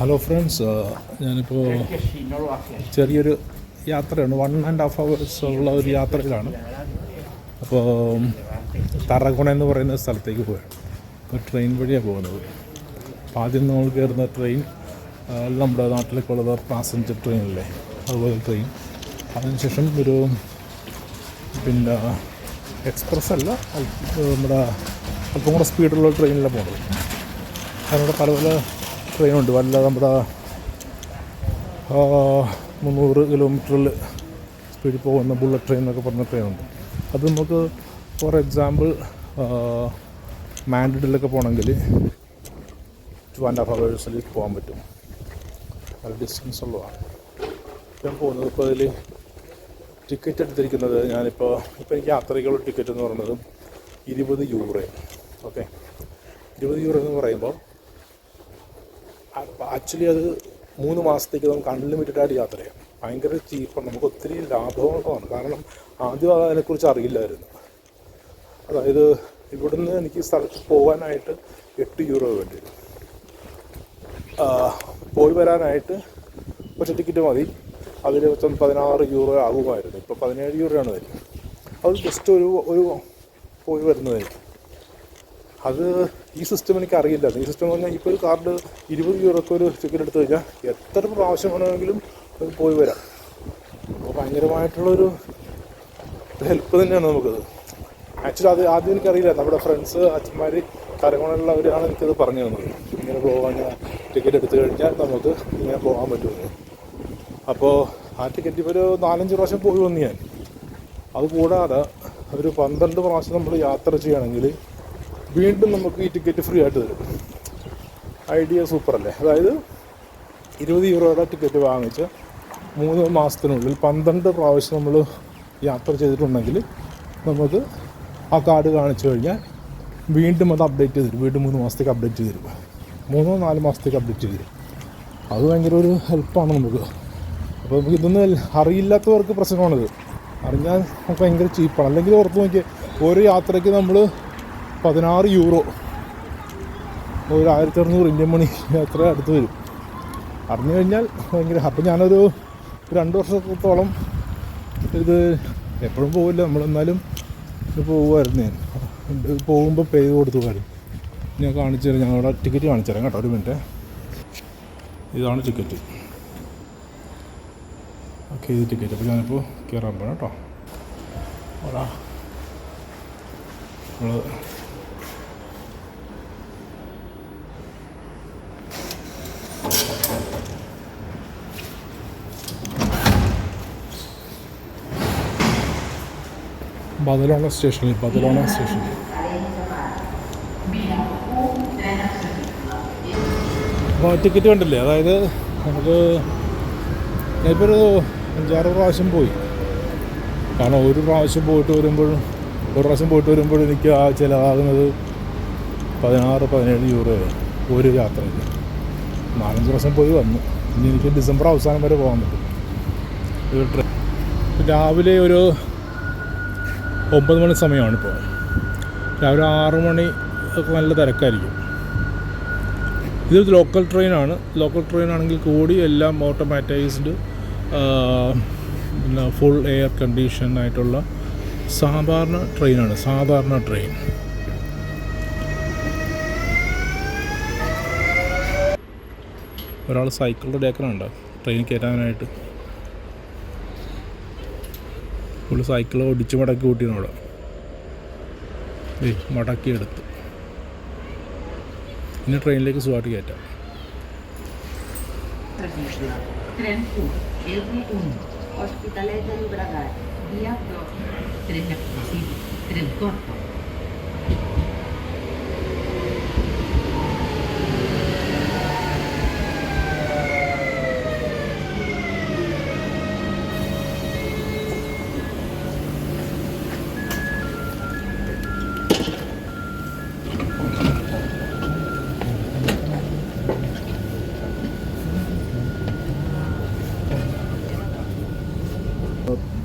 Hello friends, ഞാനിപ്പോൾ ചെറിയൊരു യാത്രയാണ്. 1.5 hours ഉള്ള ഒരു യാത്രയിലാണ്. അപ്പോൾ തറകുണ എന്ന് പറയുന്ന സ്ഥലത്തേക്ക് പോയാണ്. അപ്പോൾ ട്രെയിൻ വഴിയാണ് പോകുന്നത്. അപ്പോൾ ആദ്യം നമ്മൾ കയറുന്ന ട്രെയിൻ നമ്മുടെ നാട്ടിലേക്കുള്ളത് പാസഞ്ചർ ട്രെയിനല്ലേ, അതുപോലെ ട്രെയിൻ. അതിനുശേഷം ഒരു എക്സ്പ്രസ് അല്ല, നമ്മുടെ അല്പം കൂടെ സ്പീഡുള്ള ട്രെയിനിലാണ് പോകുന്നത്. അതിനോട് പല പല ട്രെയിനുണ്ട്. വല്ല നമ്മുടെ 300 കിലോമീറ്ററിൽ സ്പീഡിൽ പോകുന്ന ബുള്ളറ്റ് ട്രെയിൻ എന്നൊക്കെ പറഞ്ഞ ട്രെയിനുണ്ട്. അത് നമുക്ക് ഫോർ എക്സാമ്പിൾ മാൻഡ്രിഡിലൊക്കെ പോകണമെങ്കിൽ 2.5 hours പോകാൻ പറ്റും. നല്ല ഡിസ്റ്റൻസ് ഉള്ളതാണ്. ഞാൻ പോകുന്നത് ഇപ്പോൾ അതിൽ ടിക്കറ്റ് എടുത്തിരിക്കുന്നത് ഇപ്പോൾ എനിക്ക് യാത്രയ്ക്കുള്ള ടിക്കറ്റ് എന്ന് പറയുന്നത് 20 യൂറോ. ഓക്കെ, 20 യൂറോ എന്ന് പറയുമ്പോൾ ആക്ച്വലി അത് 3 മാസത്തേക്ക് നമുക്ക് അൺലിമിറ്റഡ് ആയിട്ട് യാത്ര ചെയ്യാം. ഭയങ്കര ചീപ്പാണ്, നമുക്ക് ഒത്തിരി ലാഭമാണ്. കാരണം ആദ്യം അതിനെക്കുറിച്ച് അറിയില്ലായിരുന്നു. അതായത് ഇവിടുന്ന് എനിക്ക് സ്ഥലത്ത് പോകാനായിട്ട് 8 യൂറോ വേണ്ടി വരും. പോയി വരാനായിട്ട് ഒറ്റ ടിക്കറ്റ് മതി. അതിൽ 16 യൂറോ ആകുമായിരുന്നു. ഇപ്പോൾ 17 യൂറോയാണ് വരും. അത് ജസ്റ്റ് ഒരു പോയി വരുന്നതായിരിക്കും. അത് ഈ സിസ്റ്റം എനിക്ക് അറിയില്ലായിരുന്നു. ഈ സിസ്റ്റം എന്ന് പറഞ്ഞാൽ ഇപ്പോൾ ഒരു കാർഡ് 20 യൂറോക്ക് ഒരു ടിക്കറ്റ് എടുത്തു കഴിഞ്ഞാൽ എത്ര പ്രാവശ്യം വേണമെങ്കിലും പോയി വരാം. അപ്പോൾ ഭയങ്കരമായിട്ടുള്ളൊരു ഹെൽപ്പ് തന്നെയാണ് നമുക്കത്. ആക്ച്വലി അത് ആദ്യം എനിക്കറിയില്ല. നമ്മുടെ ഫ്രണ്ട്സ്, അച്ഛന്മാർ, കരകോണുള്ളവരാണ് എനിക്കത് പറഞ്ഞു തന്നത്. ഇങ്ങനെ പോകാൻ ടിക്കറ്റ് എടുത്തു കഴിഞ്ഞാൽ നമുക്ക് ഇങ്ങനെ പോകാൻ പറ്റുമെന്ന്. അപ്പോൾ ആ ടിക്കറ്റ് ഇപ്പോൾ ഒരു 4-5 പ്രാവശ്യം പോയി വന്നു ഞാൻ. അതുകൂടാതെ ഒരു 12 പ്രാവശ്യം നമ്മൾ യാത്ര ചെയ്യുകയാണെങ്കിൽ വീണ്ടും നമുക്ക് ഈ ടിക്കറ്റ് ഫ്രീ ആയിട്ട് തരും. ഐഡിയ സൂപ്പറല്ലേ? അതായത് 20 യൂറോയുടെ ടിക്കറ്റ് വാങ്ങിച്ച് 3 മാസത്തിനുള്ളിൽ 12 പ്രാവശ്യം നമ്മൾ യാത്ര ചെയ്തിട്ടുണ്ടെങ്കിൽ നമുക്ക് ആ കാർഡ് കാണിച്ചു കഴിഞ്ഞാൽ വീണ്ടും അത് അപ്ഡേറ്റ് ചെയ്ത് തരും. വീണ്ടും 3 മാസത്തേക്ക് അപ്ഡേറ്റ് ചെയ്ത് തരും. 3-4 മാസത്തേക്ക് അപ്ഡേറ്റ് ചെയ്ത് തരും. അത് ഭയങ്കര ഒരു ഹെൽപ്പാണ് നമുക്ക്. അപ്പോൾ നമുക്ക് ഇതൊന്നും അറിയില്ലാത്തവർക്ക് പ്രശ്നമാണിത്. അറിഞ്ഞാൽ നമുക്ക് ഭയങ്കര ചീപ്പാണ്. അല്ലെങ്കിൽ ഓർത്ത് നോക്കിയാൽ ഓരോ യാത്രയ്ക്ക് നമ്മൾ 16 യൂറോ, ഒരു 1600 ഇന്ത്യൻ മണി അത്ര അടുത്ത് വരും. അറിഞ്ഞു കഴിഞ്ഞാൽ ഭയങ്കര. അപ്പം ഞാനൊരു 2 വർഷത്തോളം ഇത് എപ്പോഴും പോവില്ല, നമ്മളെന്നാലും പോകുമായിരുന്നു. ഞാൻ പോകുമ്പോൾ പേ ചെയ്ത് കൊടുത്തു പോകാനും. ഞാൻ കാണിച്ചു തരാം, ഞങ്ങളുടെ ടിക്കറ്റ് കാണിച്ചു തരാം കേട്ടോ. ഒരു മിനിറ്റ്. ഇതാണ് ടിക്കറ്റ്. ഓക്കെ, ഇത് ടിക്കറ്റ്. അപ്പോൾ ഞാനിപ്പോൾ കയറാൻ പോകണം കേട്ടോ. അതാ നമ്മൾ ബദലോണ സ്റ്റേഷനിൽ അപ്പോൾ ടിക്കറ്റ് കണ്ടില്ലേ? അതായത് നമുക്ക് ഞാനിപ്പോൾ ഒരു 5-6 പ്രാവശ്യം പോയി. കാരണം ഒരു പ്രാവശ്യം പോയിട്ട് വരുമ്പോൾ എനിക്ക് ആ ചിലവാകുന്നത് 16-17 യൂറോ ഒരു യാത്രയിൽ. 4-5 പ്രാവശ്യം പോയി വന്നു. ഇനി എനിക്ക് ഡിസംബർ അവസാനം വരെ പോകാൻ പറ്റും. ഒരു രാവിലെ ഒരു 9 മണി സമയമാണ് ഇപ്പോൾ. രാവിലെ 6 മണി ഒക്കെ നല്ല തിരക്കായിരിക്കും. ഇത് ലോക്കൽ ട്രെയിനാണ്. ലോക്കൽ ട്രെയിനാണെങ്കിൽ കൂടി എല്ലാം ഓട്ടോമാറ്റൈസ്ഡ്, പിന്നെ ഫുൾ എയർ കണ്ടീഷൻ ആയിട്ടുള്ള സാധാരണ ട്രെയിൻ. ഒരാൾ സൈക്കിളിൻ്റെ ഡേക്കനുണ്ട് ട്രെയിൻ കയറ്റാനായിട്ട്. ഫുൾ സൈക്കിൾ ഒടിച്ച് മടക്കി കൂട്ടിയാണ് അവിടെ. മടക്കിയെടുത്ത് ഇനി ട്രെയിനിലേക്ക് സുഖമായിട്ട് കയറ്റാം. Hospitalet de Llobregat, dia 2, tren accessible, tren corto.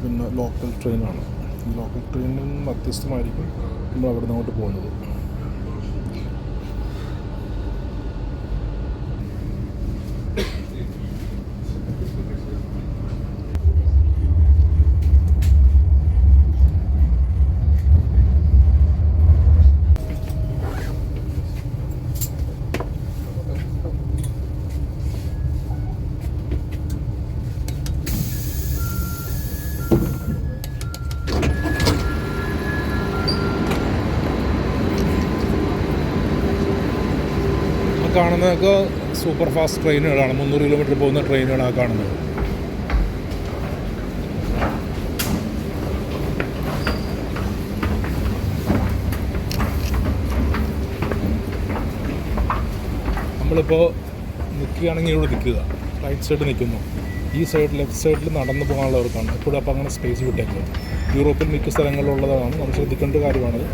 പിന്നെ ലോക്കൽ ട്രെയിനാണ്. ഈ ലോക്കൽ ട്രെയിനിൽ നിന്ന് വ്യത്യസ്തമായിരിക്കും നമ്മൾ അവിടെ നിന്ന് അങ്ങോട്ട് പോകുന്നത്. കാണുന്നതൊക്കെ സൂപ്പർ ഫാസ്റ്റ് ട്രെയിനുകളാണ്, 300 കിലോമീറ്റർ പോകുന്ന ട്രെയിനുകളാണ് കാണുന്നത്. നമ്മളിപ്പോൾ നിൽക്കുകയാണെങ്കിൽ ഇവിടെ നിൽക്കുക, റൈറ്റ് സൈഡ് നിൽക്കുന്നു. ഈ സൈഡ് ലെഫ്റ്റ് സൈഡിൽ നടന്നു പോകാനുള്ളവർക്കാണ് എപ്പോഴും. അപ്പോൾ അങ്ങനെ സ്പേസ് വിട്ടേക്കുക. യൂറോപ്പിൽ മിക്ക സ്ഥലങ്ങളിലുള്ളതാണ്, നമ്മൾ ശ്രദ്ധിക്കേണ്ട കാര്യമാണത്.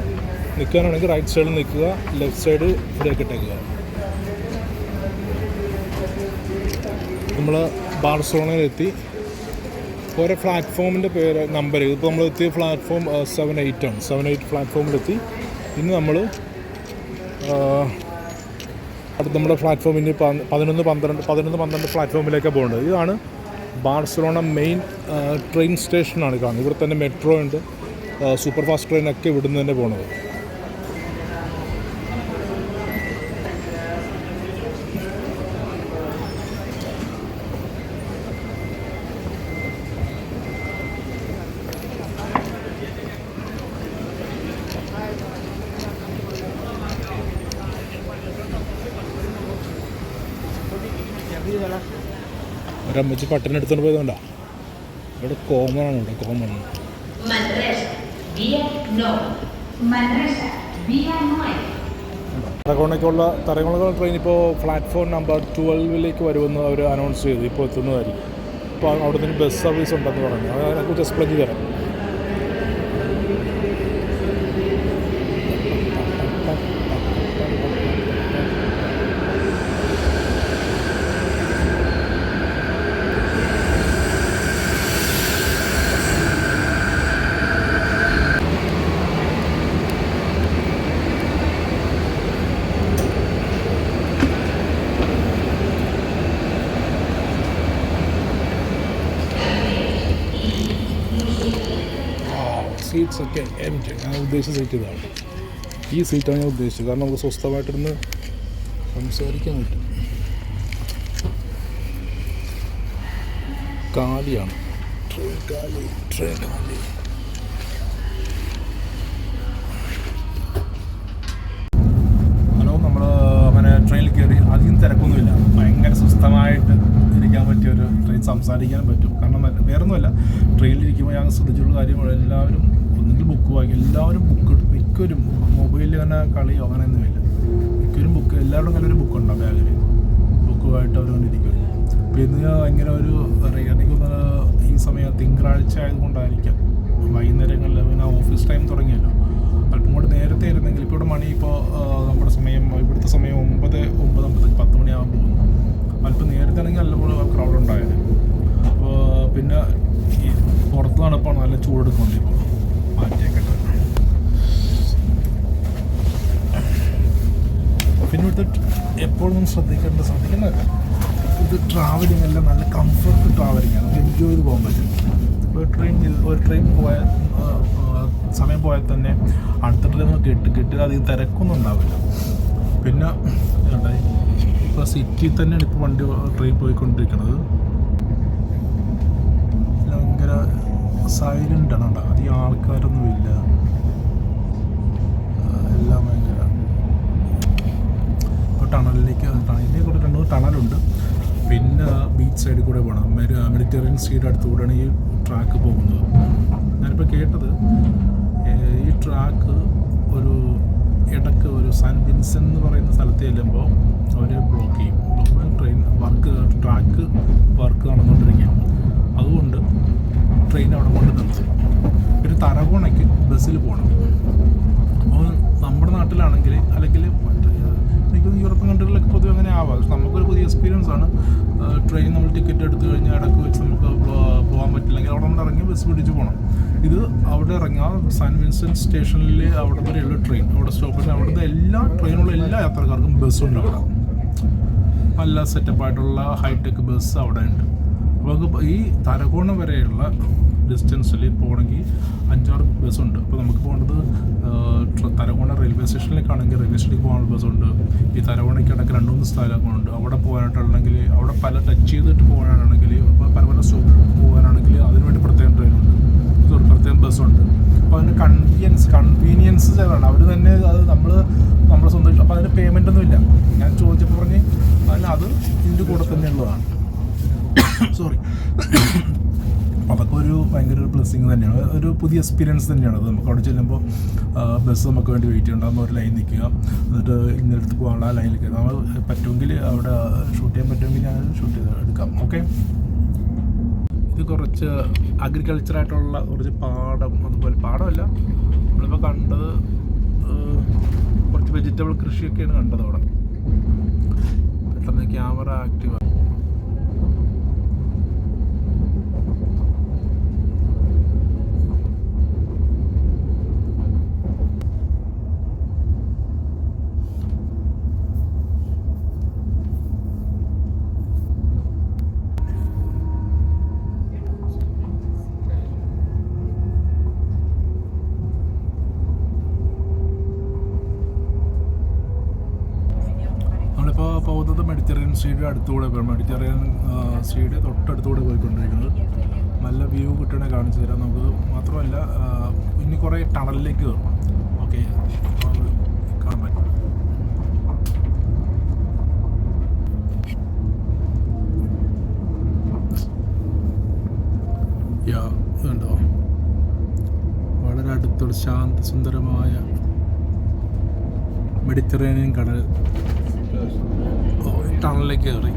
നിൽക്കാനാണെങ്കിൽ റൈറ്റ് സൈഡിൽ നിൽക്കുക, ലെഫ്റ്റ് സൈഡ് ഇവിടെയൊക്കെ ഇട്ടേക്കുക. നമ്മൾ ബാർസലോണയിലെത്തി. ഓരോ പ്ലാറ്റ്ഫോമിൻ്റെ പേര് നമ്പർ, ഇപ്പോൾ നമ്മൾ എത്തിയ പ്ലാറ്റ്ഫോം 7-8 ആണ്. 7-8 പ്ലാറ്റ്ഫോമിലെത്തി. ഇനി നമ്മൾ അടുത്ത നമ്മുടെ പ്ലാറ്റ്ഫോം ഇനി 11-12 പ്ലാറ്റ്ഫോമിലേക്കാണ് പോകേണ്ടത്. ഇതാണ് ബാർസലോണ മെയിൻ ട്രെയിൻ സ്റ്റേഷനാണ് കാണുന്നത്. ഇവിടെ തന്നെ മെട്രോ ഉണ്ട്, സൂപ്പർ ഫാസ്റ്റ് ട്രെയിനൊക്കെ ഇവിടുന്ന് തന്നെ പോകുന്നത്. ഒരമ്മച്ചി പട്ടിനെ എടുത്തുകൊണ്ട് പോയതുകൊണ്ടാ. ഇവിടെ കോമൺ ആണ്, ഇവിടെ കോമൺ. തരകോണയ്ക്കുള്ള ട്രെയിൻ ഇപ്പോൾ പ്ലാറ്റ്ഫോം നമ്പർ 12 വരുമെന്ന് അവർ അനൗൺസ് ചെയ്തു. ഇപ്പോൾ എത്തുന്നതായിരിക്കും. അപ്പോൾ അവിടെ നിന്ന് ബസ് സർവീസ് ഉണ്ടെന്ന് പറഞ്ഞു. അതിനെക്കുറിച്ച് എക്സ്പ്ലെയിൻ ചെയ്ത് തരാം. സീറ്റ്സ് ഒക്കെ എംപ്റ്റി. ഞാൻ ഉദ്ദേശിച്ച സീറ്റ് ഇതാണ്. ഈ സീറ്റാണ് ഞാൻ ഉദ്ദേശിച്ചത്. കാരണം നമുക്ക് സ്വസ്ഥമായിട്ടിരുന്ന് സംസാരിക്കാൻ പറ്റും. കാലിയാണ് ട്രെയിൻ കാലി. ഹലോ, നമ്മൾ അങ്ങനെ ട്രെയിനിൽ കയറി. അധികം തിരക്കൊന്നുമില്ല, ഭയങ്കര സ്വസ്ഥമായിട്ട് ഇരിക്കാൻ പറ്റിയൊരു ട്രെയിൻ. സംസാരിക്കാൻ പറ്റും. കാരണം വേറൊന്നുമല്ല, ട്രെയിനിലിരിക്കുമ്പോൾ ഞാൻ ശ്രദ്ധിച്ചുള്ള കാര്യങ്ങൾ എല്ലാവരും ഒന്നെങ്കിൽ ബുക്ക് വാങ്ങി, എല്ലാവരും ബുക്ക് മിക്കവരും മൊബൈലിൽ തന്നെ കളിയോ അങ്ങനെയൊന്നുമില്ല. മിക്കവരും ബുക്ക്, എല്ലാവരും അങ്ങനെ ഒരു ബുക്കുണ്ടാവും ബാഗിൽ, ബുക്കുമായിട്ട് അവരുകൊണ്ടിരിക്കും. പിന്നെ ഭയങ്കര ഒരു എനിക്ക് ഈ സമയം തിങ്കളാഴ്ച ആയതുകൊണ്ടായിരിക്കാം വൈകുന്നേരങ്ങളിൽ പിന്നെ ഓഫീസ് ടൈം തുടങ്ങിയല്ലോ. അല്പം കൂടെ നേരത്തെ ഇരുന്നെങ്കിൽ ഇപ്പോൾ ഇവിടെ മണി ഇപ്പോൾ നമ്മുടെ സമയം, ഇവിടുത്തെ സമയം 9:50 10 മണിയാകുമ്പോൾ പോകുന്നു. അല്പം നേരത്തെ ആണെങ്കിൽ നല്ലപോലെ ക്രൗഡ് ഉണ്ടായത്. അപ്പോൾ പിന്നെ ഈ പുറത്ത് തണുപ്പാണ്, നല്ല ചൂടെടുക്കുന്നുണ്ട്. ഇപ്പോൾ മാറ്റിയൊക്കെ പിന്നെ ഇവിടുത്തെ എപ്പോഴും ശ്രദ്ധിക്കേണ്ട ഇത് ട്രാവലിംഗ് എല്ലാം നല്ല കംഫർട്ട് ട്രാവലിംഗ് ആണ്. നമുക്ക് എൻജോയ് ചെയ്ത് പോകാൻ പറ്റും. ഒരു ട്രെയിൻ പോയാൽ സമയം പോയാൽ തന്നെ അടുത്ത ട്രെയിൻ കിട്ടിയാൽ അധികം തിരക്കൊന്നും ഉണ്ടാവില്ല. പിന്നെ ഇപ്പോൾ സിറ്റിയിൽ തന്നെയാണ് ഇപ്പോൾ ട്രെയിൻ പോയിക്കൊണ്ടിരിക്കുന്നത്. ഭയങ്കര സൈലൻ്റാണ് കേട്ടോ, അധികം ആൾക്കാരൊന്നുമില്ല. എല്ലാം ഭയങ്കര ഇപ്പോൾ ടണലിലേക്ക് കൂടെ 2 ടണലുണ്ട്. പിന്നെ ബീച്ച് സൈഡിൽ കൂടെ പോകണം. മെഡിറ്ററേനിയൻ സീയുടെ അടുത്തുകൂടെയാണ് ഈ ട്രാക്ക് പോകുന്നത്. ഞാനിപ്പോൾ കേട്ടത് ഈ ട്രാക്ക് ഒരു ഇടയ്ക്ക് ഒരു സാൻ വിൻസെൻ്റ് എന്ന് പറയുന്ന സ്ഥലത്ത് ചെല്ലുമ്പോൾ അവർ ബ്ലോക്ക് ചെയ്യും. ട്രെയിൻ ട്രാക്ക് വർക്ക് നടന്നുകൊണ്ടിരിക്കുകയാണ്. അതുകൊണ്ട് ട്രെയിൻ അവിടെ കൊണ്ട് നിർത്തും. പിന്നെ തരകോണയ്ക്ക് ബസ്സിൽ പോകണം. അപ്പോൾ നമ്മുടെ നാട്ടിലാണെങ്കിൽ അല്ലെങ്കിൽ എനിക്ക് യൂറോപ്യൻ കൺട്രികളിലൊക്കെ പൊതുവെ അങ്ങനെ ആവാം. പക്ഷെ നമുക്കൊരു പുതിയ എക്സ്പീരിയൻസ് ആണ്. ട്രെയിൻ നമ്മൾ ടിക്കറ്റ് എടുത്തു കഴിഞ്ഞാൽ ഇടയ്ക്ക് വെച്ച് നമുക്ക് പോകാൻ പറ്റില്ലെങ്കിൽ അവിടെ നമ്മൾ ഇറങ്ങി ബസ് പിടിച്ച് പോകണം. ഇത് അവിടെ ഇറങ്ങാം സാൻ വിൻസെൻ്റ് സ്റ്റേഷനിൽ അവിടെ വരെയുള്ള ട്രെയിൻ അവിടെ സ്റ്റോപ്പിൽ അവിടുത്തെ എല്ലാ ട്രെയിനുള്ള എല്ലാ യാത്രക്കാർക്കും ബസ്സുണ്ട്. അവിടെ നല്ല സെറ്റപ്പായിട്ടുള്ള ഹൈടെക് ബസ് അവിടെ ഉണ്ട്. അപ്പോൾ ഈ തരകോണ വരെയുള്ള ഡിസ്റ്റൻസിൽ പോകണമെങ്കിൽ 5-6 ബസ്സുണ്ട്. അപ്പോൾ നമുക്ക് പോകേണ്ടത് തരകോണ റെയിൽവേ സ്റ്റേഷനിലേക്കാണെങ്കിൽ റെയിൽവേ സ്റ്റേഷനിലേക്ക് പോകാനുള്ള ബസ്സുണ്ട്. ഈ തരകോണയ്ക്ക് ഇടയ്ക്ക് 2-3 സ്ഥലങ്ങളുണ്ട്. അവിടെ പോകാനായിട്ടുണ്ടെങ്കിൽ അവിടെ പല ടച്ച് ചെയ്തിട്ട് പോകാനാണെങ്കിൽ പല സ്റ്റോപ്പിൽ പോകാനാണെങ്കിൽ അതിനുവേണ്ടി പ്രത്യേകം ട്രെയിനുണ്ട്, പ്രത്യേകം ബസ്സുണ്ട്. അപ്പോൾ അതിന് കൺവീനിയൻസ് ചിലവാണ്. അവർ തന്നെ അത് നമ്മൾ സ്വന്തം. അപ്പോൾ അതിന് പേയ്മെൻ്റ് ഒന്നും ഇല്ല. ഞാൻ ചോദിച്ചപ്പോൾ പറഞ്ഞ് അത് ഇതിൻ്റെ കൂടെ തന്നെയുള്ളതാണ്. സോറി. അതൊക്കെ ഒരു ഭയങ്കര ഒരു ബ്ലെസ്സിങ് തന്നെയാണ്, ഒരു പുതിയ എക്സ്പീരിയൻസ് തന്നെയാണ് അത്. നമുക്ക് അവിടെ ചെല്ലുമ്പോൾ ബസ് നമുക്ക് വേണ്ടി വെയിറ്റ് ചെയ്യണ്ടാകുമ്പോൾ ഒരു ലൈൻ നിൽക്കുക, എന്നിട്ട് ഇന്നടുത്ത് പോകാനുള്ള ആ ലൈനിൽ കയറുക. നമ്മൾ പറ്റുമെങ്കിൽ അവിടെ ഷൂട്ട് ചെയ്യാൻ പറ്റുമെങ്കിൽ ഞാൻ ഷൂട്ട് ചെയ്ത് എടുക്കാം. ഓക്കെ. ഇത് കുറച്ച് അഗ്രികൾച്ചറായിട്ടുള്ള കുറച്ച് പാടം, അതുപോലെ പാടമല്ല, നമ്മളിപ്പോൾ കണ്ടത് കുറച്ച് വെജിറ്റബിൾ കൃഷിയൊക്കെയാണ് കണ്ടത് അവിടെ. പെട്ടെന്ന് ക്യാമറ ആക്റ്റീവ്. നമ്മളിപ്പോൾ പോകുന്നത് മെഡിറ്ററേനിയൻ സ്ട്രീറ്റ് അടുത്തുകൂടെ, മെഡിറ്ററേനിയൻ സ്ട്രീറ്റ് തൊട്ടടുത്തുകൂടെ പോയിക്കൊണ്ടിരിക്കുന്നത്. നല്ല വ്യൂ കിട്ടണേ കാണിച്ചു തരാം നമുക്ക്. മാത്രമല്ല ഇനി കുറേ ടണലിലേക്ക് കയറും. ഓക്കെ, കാണാൻ പറ്റും. ഇതുണ്ടോ, വളരെ അടുത്തുള്ള ശാന്തസുന്ദരമായ മെഡിറ്ററേനിയൻ കടൽ. ടണലിലേക്ക് കയറി,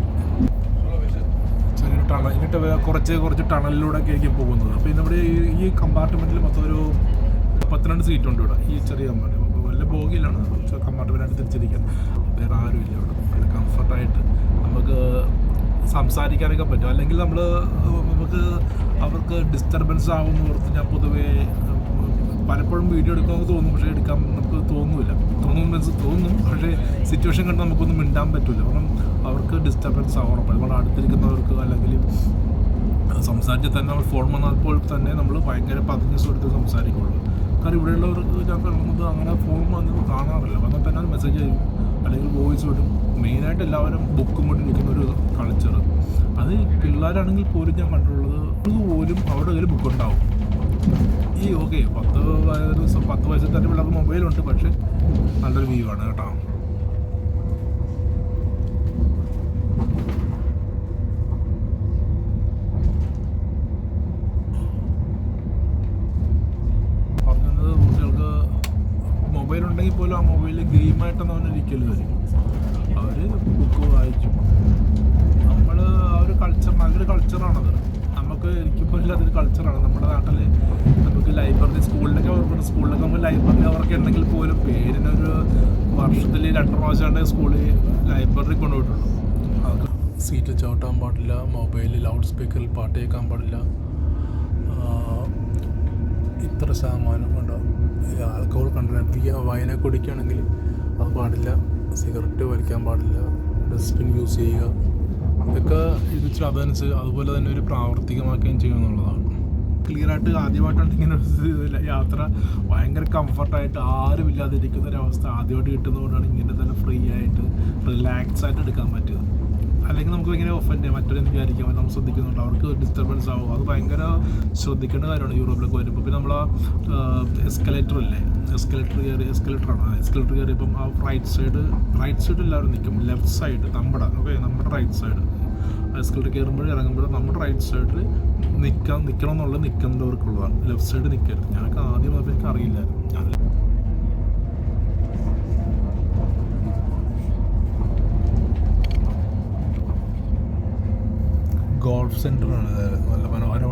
ചെറിയൊരു ടണൽ. എന്നിട്ട് കുറച്ച് ടണലിലൂടെ ആയിരിക്കും പോകുന്നത്. അപ്പോൾ നമ്മുടെ ഈ കമ്പാർട്ട്മെൻറ്റിൽ മൊത്തം ഒരു 12 സീറ്റുണ്ട് ഇവിടെ, ഈ ചെറിയ കമ്പാർട്ട്മെൻറ്റ്. വല്ല ബോഗിയിലാണ് കമ്പാർട്ട്മെൻറ്റായിട്ട് തിരിച്ചിരിക്കുന്നത്. വേറെ ആരുമില്ല ഇവിടെ. നല്ല കംഫർട്ടായിട്ട് നമുക്ക് സംസാരിക്കാനൊക്കെ പറ്റും. അല്ലെങ്കിൽ നമുക്ക് അവർക്ക് ഡിസ്റ്റർബൻസ് ആകുമെന്ന് ഓർത്ത് ഞാൻ പൊതുവേ പലപ്പോഴും വീഡിയോ എടുക്കാമെന്ന് തോന്നും, പക്ഷേ എടുക്കാൻ നമുക്ക് തോന്നും. പക്ഷേ സിറ്റുവേഷൻ കണ്ട് നമുക്കൊന്നും മിണ്ടാൻ പറ്റില്ല. കാരണം അവർക്ക് ഡിസ്റ്റർബൻസ് ആവണം. നമ്മുടെ അടുത്തിരിക്കുന്നവർക്ക് അല്ലെങ്കിൽ സംസാരിച്ചാൽ തന്നെ നമ്മൾ ഫോൺ വന്നപ്പോൾ തന്നെ നമ്മൾ ഭയങ്കര പതിഞ്ഞ സ്വരത്തിൽ സംസാരിക്കുള്ളൂ. കാരണം ഇവിടെയുള്ളവർക്ക് ഞാൻ പറയുന്നത് അങ്ങനെ ഫോൺ വന്ന് കാണാറില്ല. വന്നാൽ തന്നെ മെസ്സേജ് ചെയ്യും അല്ലെങ്കിൽ വോയിസ് വിടും. മെയിനായിട്ട് എല്ലാവരും ബുക്കും കൊണ്ട് നിൽക്കുന്നൊരു കൾച്ചർ. അത് പിള്ളേരാണെങ്കിൽ പോലും ഞാൻ കണ്ടിട്ടുള്ളത് പോലും അവരുടെ കയ്യിൽ ബുക്കുണ്ടാവും. ഈ ഓക്കെ 10 വയസ്സിൽ തന്നെ പിള്ളേർക്ക് മൊബൈലുണ്ട്, പക്ഷെ നല്ലൊരു വ്യൂ ആണ് കേട്ടോ. പറഞ്ഞത് കുട്ടികൾക്ക് മൊബൈലുണ്ടെങ്കിൽ പോലും ആ മൊബൈലിൽ ഗെയിമായിട്ടൊന്നും അവനൊരിക്കലും വരും. അവർ ബുക്ക് വായിച്ചു. നമ്മൾ ആ ഒരു കൾച്ചർ, നല്ലൊരു കൾച്ചറാണത്. എനിക്കിപ്പോൾ അതൊരു കൾച്ചറാണ് നമ്മുടെ നാട്ടിൽ. നമുക്ക് ലൈബ്രറി സ്കൂളിലൊക്കെ നമ്മൾ ലൈബ്രറി അവർക്ക് ഉണ്ടെങ്കിൽ പോലും പേരിനൊരു വർഷത്തിൽ 2 പ്രാവശ്യമാണ് സ്കൂളിൽ ലൈബ്രറി കൊണ്ടുപോയിട്ടുള്ളൂ. അത് സീറ്റിൽ ചവിട്ടാൻ പാടില്ല, മൊബൈലിൽ ലൗഡ് സ്പീക്കറിൽ പാട്ട് കേൾക്കാൻ പാടില്ല. ഇത്ര ശതമാനം ഉണ്ടോ ആൽക്കഹോൾ കണ്ടന്റ്. വൈന കുടിക്കുകയാണെങ്കിൽ അത് പാടില്ല. സിഗരറ്റ് വലിക്കാൻ പാടില്ല. ഡസ്റ്റ്ബിൻ യൂസ് ചെയ്യുക. ഇതൊക്കെ ഇത് അതനുസരിച്ച് അതുപോലെ തന്നെ ഒരു പ്രാവർത്തികമാക്കുകയും ചെയ്യുമെന്നുള്ളതാണ്. ക്ലിയറായിട്ട് ആദ്യമായിട്ടാണ് ഇങ്ങനെ ഒരു യാത്ര ഭയങ്കര കംഫർട്ടായിട്ട് ആരുമില്ലാതിരിക്കുന്ന ഒരവസ്ഥ ആദ്യമായിട്ട് കിട്ടുന്നതുകൊണ്ടാണ് ഇങ്ങനെ തന്നെ ഫ്രീ ആയിട്ട് റിലാക്സ് ആയിട്ട് എടുക്കാൻ പറ്റിയത്. അല്ലെങ്കിൽ നമുക്ക് ഭയങ്കര ഒഫൻഡ് ചെയ്യാം, മറ്റൊരു വിചാരിക്കാം നമ്മൾ ശ്രദ്ധിക്കുന്നുണ്ട്, അവർക്ക് ഡിസ്റ്റർബൻസ് ആവും. അത് ഭയങ്കര ശ്രദ്ധിക്കേണ്ട കാര്യമാണ് യൂറോപ്പിലൊക്കെ വരുമ്പോൾ. പിന്നെ നമ്മൾ എസ്കലേറ്റർ കയറിയപ്പം ആ റൈറ്റ് സൈഡ് എല്ലാവരും നിൽക്കും. ലെഫ്റ്റ് സൈഡ് നമ്മുടെ റൈറ്റ് സൈഡ് എസ്കലേറ്റർ കയറുമ്പോഴും ഇറങ്ങുമ്പോഴും നമ്മുടെ റൈറ്റ് സൈഡിൽ നിൽക്കണം എന്നുള്ളത് നിൽക്കേണ്ടവർക്കുള്ളതാണ്. ലെഫ്റ്റ് സൈഡ് നിൽക്കരുത്. ഞാനൊക്കെ ആദ്യം അത് എനിക്ക് അറിയില്ലായിരുന്നു. ഗോൾഫ് സെൻ്ററാണ്, നല്ല മനോഹരമായ